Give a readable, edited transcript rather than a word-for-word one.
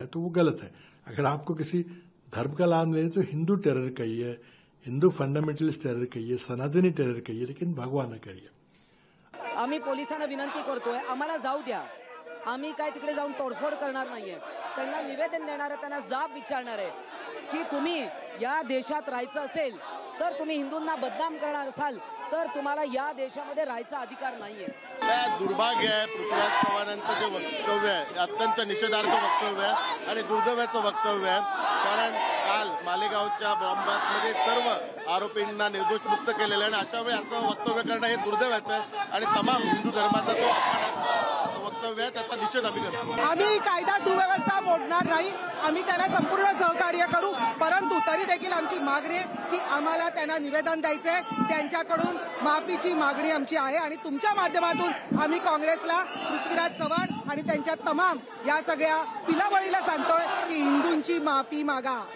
तो वो गलत है। अगर आपको किसी धर्म का लाभ लेना तो हिंदू टेरर कहिए, हिंदू फंडामेंटलिस्ट टेरर कहिए, सनातनी टेरर कहिए, लेकिन भगवा न करिए। आम्ही पोलिसांना विनंती करतोय, आम्हाला जाऊ द्या, आम्ही काय तिकडे जाऊन तोडफोड करणार नाहीये। त्यांना निवेदन देणार आहे, त्यांना जाब विचारणार आहे की तुम्ही या देशात राहायचं असेल तर तुम्ही हिंदूंना बदनाम करणार असाल तर तुम्हाला या देशामध्ये राहायचा अधिकार नाहीये। दुर्भाग्य आहे पृथ्वीराज चव्हाणांचं जे वक्तव्य आहे अत्यंत निषेधार्ह वक्तव्य आहे आणि दुर्दैवाचं वक्तव्य आहे। कारण काल मालेगावच्या बॉम्बमध्ये सर्व आरोपींना निर्दोष मुक्त केलेलं आहे आणि अशा वेळी असं वक्तव्य करणं हे दुर्दैवाचं आहे आणि तमाम हिंदू धर्माचा जो वक्तव्य आहे त्याचा निषेध आम्ही करतो। आम्ही कायदा सुव्यवस्था मोडणार नाही, आम्ही त्यांना संपूर्ण सहकार्य करू, परंतु तरी देखील आमची मागणी आहे की आम्हाला त्यांना निवेदन द्यायचंय, त्यांच्याकडून माफीची मागणी आमची आहे आणि तुमच्या माध्यमातून आम्ही काँग्रेसला पृथ्वीराज चव्हाण आणि त्यांच्या तमाम या सगळ्या पिलावळीला सांगतोय की हिंदूंची माफी मागा।